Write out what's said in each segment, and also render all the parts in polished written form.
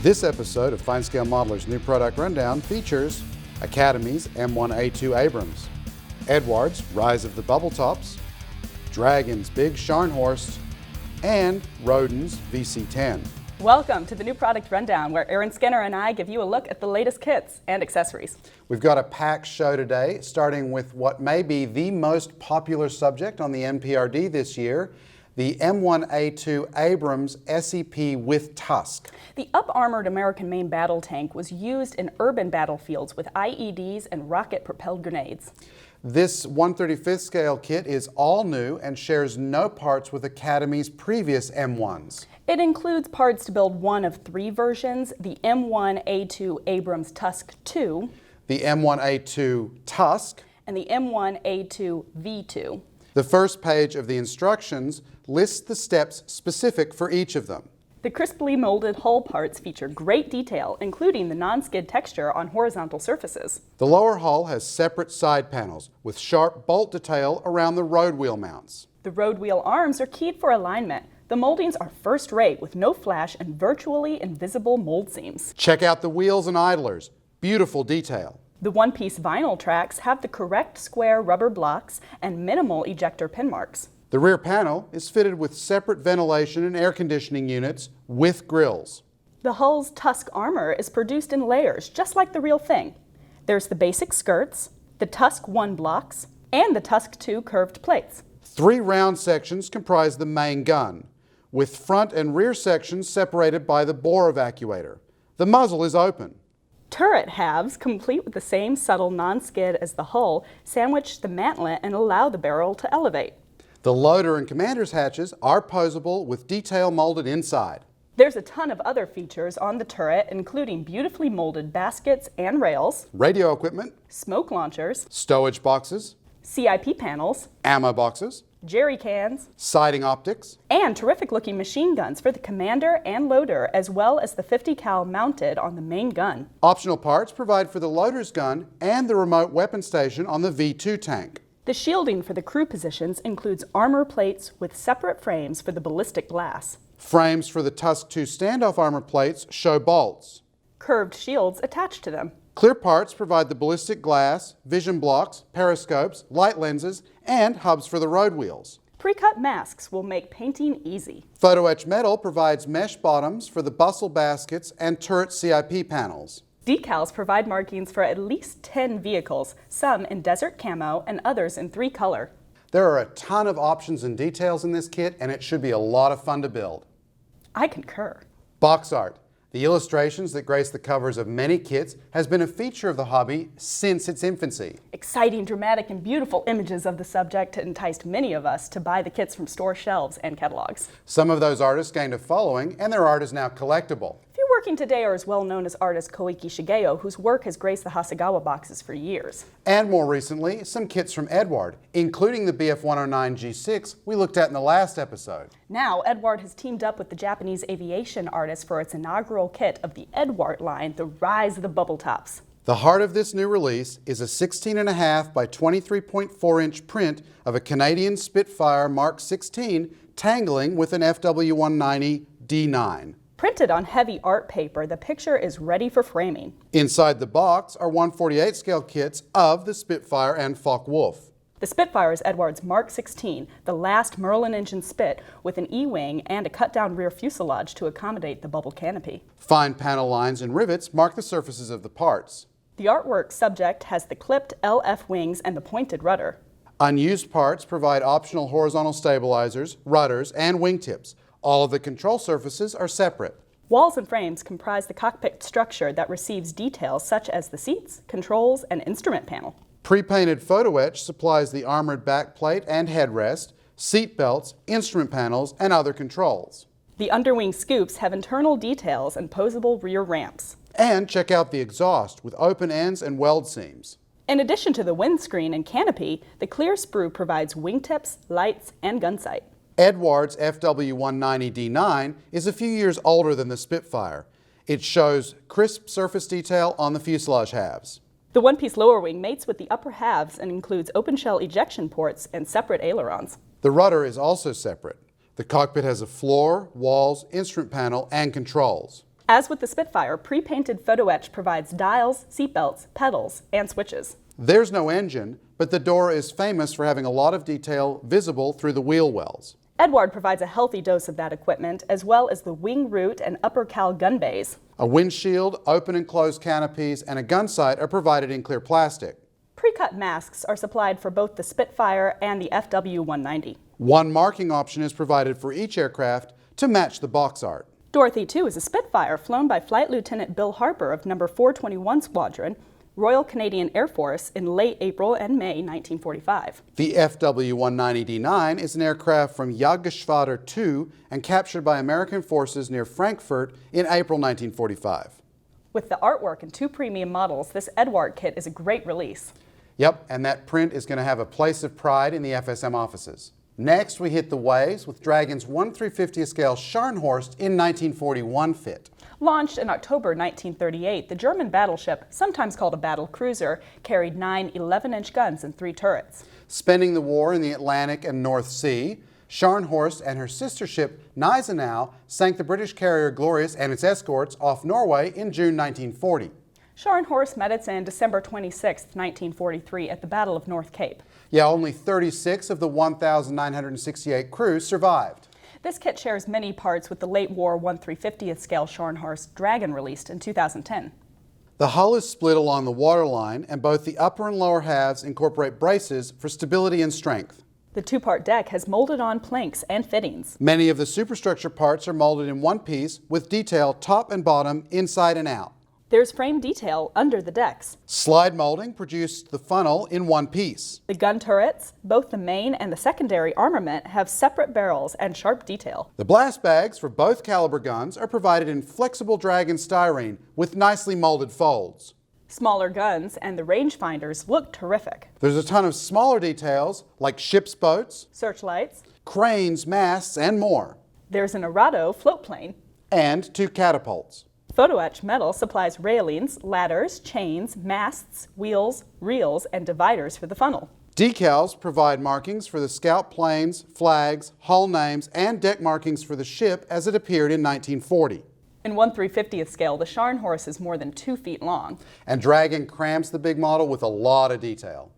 This episode of FineScale Modeler's New Product Rundown features Academy's M1A2 Abrams, Eduard's Rise of the Bubbletops, Dragon's Big Scharnhorst, and Roden's VC10. Welcome to the New Product Rundown, where Aaron Skinner and I give you a look at the latest kits and accessories. We've got a packed show today, starting with what may be the most popular subject on the NPRD this year, the M1A2 Abrams SEP with Tusk. The up-armored American main battle tank was used in urban battlefields with IEDs and rocket-propelled grenades. This 1/35th scale kit is all new and shares no parts with Academy's previous M1s. It includes parts to build one of three versions, the M1A2 Abrams Tusk II, the M1A2 Tusk, and the M1A2 V2. The first page of the instructions lists the steps specific for each of them. The crisply molded hull parts feature great detail, including the non-skid texture on horizontal surfaces. The lower hull has separate side panels with sharp bolt detail around the road wheel mounts. The road wheel arms are keyed for alignment. The moldings are first-rate with no flash and virtually invisible mold seams. Check out the wheels and idlers. Beautiful detail. The one-piece vinyl tracks have the correct square rubber blocks and minimal ejector pin marks. The rear panel is fitted with separate ventilation and air conditioning units with grills. The hull's Tusk armor is produced in layers, just like the real thing. There's the basic skirts, the Tusk 1 blocks, and the Tusk 2 curved plates. 3 round sections comprise the main gun, with front and rear sections separated by the bore evacuator. The muzzle is open. Turret halves, complete with the same subtle non-skid as the hull, sandwich the mantlet and allow the barrel to elevate. The loader and commander's hatches are posable with detail molded inside. There's a ton of other features on the turret, including beautifully molded baskets and rails, Radio equipment, smoke launchers, stowage boxes, CIP panels, ammo boxes, jerry cans, siding optics, and terrific-looking machine guns for the commander and loader, as well as the 50 cal mounted on the main gun. Optional parts provide for the loader's gun and the remote weapon station on the V2 tank. The shielding for the crew positions includes armor plates with separate frames for the ballistic glass. Frames for the Tusk 2 standoff armor plates show bolts. Curved shields attached to them. Clear parts provide the ballistic glass, vision blocks, periscopes, light lenses, and hubs for the road wheels. Pre-cut masks will make painting easy. Photo etch metal provides mesh bottoms for the bustle baskets and turret CIP panels. Decals provide markings for at least 10 vehicles, some in desert camo and others in 3 color. There are a ton of options and details in this kit, and it should be a lot of fun to build. I concur. Box art. The illustrations that grace the covers of many kits has been a feature of the hobby since its infancy. Exciting, dramatic, and beautiful images of the subject enticed many of us to buy the kits from store shelves and catalogs. Some of those artists gained a following, and their art is now collectible. Few working today are as well known as artist Koiki Shigeo, whose work has graced the Hasegawa boxes for years. And more recently, some kits from Eduard, including the BF109 G6 we looked at in the last episode. Now, Eduard has teamed up with the Japanese aviation artist for its inaugural kit of the Eduard line, the Rise of the Bubbletops. The heart of this new release is a 16.5 by 23.4 inch print of a Canadian Spitfire Mark 16 tangling with an FW190 D9. Printed on heavy art paper, the picture is ready for framing. Inside the box are 1/48 scale kits of the Spitfire and Focke-Wulf. The Spitfire is Eduard's Mark 16, the last Merlin engine Spit with an E-wing and a cut-down rear fuselage to accommodate the bubble canopy. Fine panel lines and rivets mark the surfaces of the parts. The artwork subject has the clipped LF wings and the pointed rudder. Unused parts provide optional horizontal stabilizers, rudders, and wingtips. All of the control surfaces are separate. Walls and frames comprise the cockpit structure that receives details such as the seats, controls, and instrument panel. Pre-painted photo etch supplies the armored backplate and headrest, seat belts, instrument panels, and other controls. The underwing scoops have internal details and posable rear ramps. And check out the exhaust with open ends and weld seams. In addition to the windscreen and canopy, the clear sprue provides wingtips, lights, and gun sight. Eduard's FW190 D9 is a few years older than the Spitfire. It shows crisp surface detail on the fuselage halves. The one-piece lower wing mates with the upper halves and includes open shell ejection ports and separate ailerons. The rudder is also separate. The cockpit has a floor, walls, instrument panel, and controls. As with the Spitfire, pre-painted photo etch provides dials, seatbelts, pedals, and switches. There's no engine, but the door is famous for having a lot of detail visible through the wheel wells. Eduard provides a healthy dose of that equipment, as well as the wing root and upper cowl gun bays. A windshield, open and closed canopies, and a gun sight are provided in clear plastic. Pre-cut masks are supplied for both the Spitfire and the FW-190. One marking option is provided for each aircraft to match the box art. Dorothy 2 is a Spitfire flown by Flight Lieutenant Bill Harper of No. 421 Squadron, Royal Canadian Air Force, in late April and May 1945. The FW-190D9 is an aircraft from Jagdgeschwader 2 and captured by American forces near Frankfurt in April 1945. With the artwork and 2 premium models, this Eduard kit is a great release. Yep, and that print is going to have a place of pride in the FSM offices. Next, we hit the waves with Dragon's 1/350th scale Scharnhorst in 1941 fit. Launched in October 1938, the German battleship, sometimes called a battle cruiser, carried 9 11-inch guns and 3 turrets. Spending the war in the Atlantic and North Sea, Scharnhorst and her sister ship Gneisenau sank the British carrier Glorious and its escorts off Norway in June 1940. Scharnhorst met its end December 26, 1943 at the Battle of North Cape. Yeah, only 36 of the 1,968 crews survived. This kit shares many parts with the late war 1/350th scale Scharnhorst Dragon released in 2010. The hull is split along the waterline, and both the upper and lower halves incorporate braces for stability and strength. The 2-part deck has molded-on planks and fittings. Many of the superstructure parts are molded in one piece with detail top and bottom, inside and out. There's frame detail under the decks. Slide molding produced the funnel in one piece. The gun turrets, both the main and the secondary armament, have separate barrels and sharp detail. The blast bags for both caliber guns are provided in flexible Dragon styrene with nicely molded folds. Smaller guns and the rangefinders look terrific. There's a ton of smaller details like ship's boats, Searchlights. cranes, masts, and more. There's an Arado float plane. And 2 catapults. Photo etch metal supplies railings, ladders, chains, masts, wheels, reels, and dividers for the funnel. Decals provide markings for the scout planes, flags, hull names, and deck markings for the ship as it appeared in 1940. In 1/350th scale, the Scharnhorst is more than 2 feet long. And Dragon crams the big model with a lot of detail.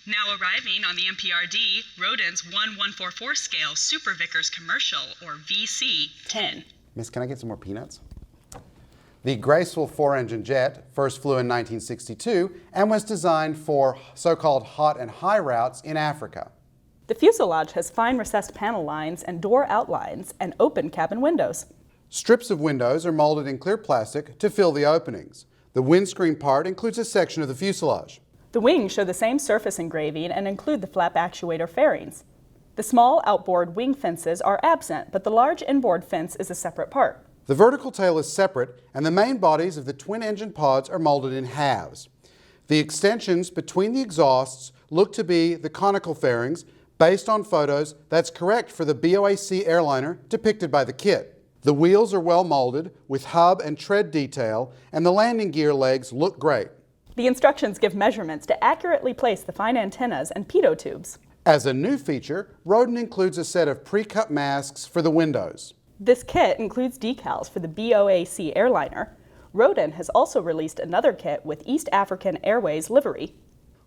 Now arriving on the MPRD, Roden's 1/144 scale Super Vickers Commercial, or VC-10. Miss, can I get some more peanuts? The graceful 4-engine jet first flew in 1962 and was designed for so-called hot and high routes in Africa. The fuselage has fine recessed panel lines and door outlines and open cabin windows. Strips of windows are molded in clear plastic to fill the openings. The windscreen part includes a section of the fuselage. The wings show the same surface engraving and include the flap actuator fairings. The small outboard wing fences are absent, but the large inboard fence is a separate part. The vertical tail is separate, and the main bodies of the twin-engine pods are molded in halves. The extensions between the exhausts look to be the conical fairings. Based on photos, that's correct for the BOAC airliner depicted by the kit. The wheels are well molded with hub and tread detail, and the landing gear legs look great. The instructions give measurements to accurately place the fine antennas and pitot tubes. As a new feature, Roden includes a set of pre-cut masks for the windows. This kit includes decals for the BOAC airliner. Roden has also released another kit with East African Airways livery.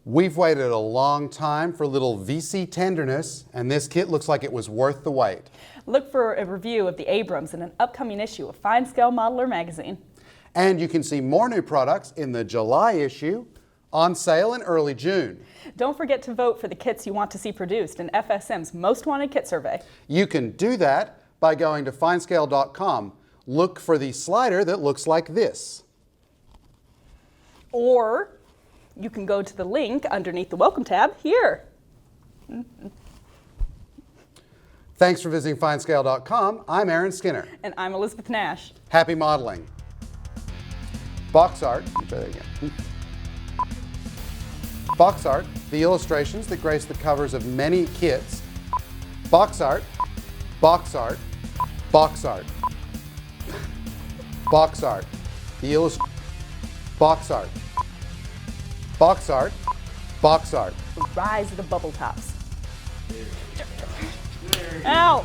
We've waited a long time for a little VC tenderness, and this kit looks like it was worth the wait. Look for a review of the Abrams in an upcoming issue of FineScale Modeler magazine. And you can see more new products in the July issue, on sale in early June. Don't forget to vote for the kits you want to see produced in FSM's Most Wanted Kit Survey. You can do that by going to FineScale.com. Look for the slider that looks like this. Or you can go to the link underneath the Welcome tab here. Thanks for visiting FineScale.com. I'm Aaron Skinner. And I'm Elizabeth Nash. Happy modeling. Box art. Let me try that again. Box art, the illustrations that grace the covers of many kits. Box art, box art, box art. Box art, the box art. Box art, box art. The rise of the Bubbletops. Ow!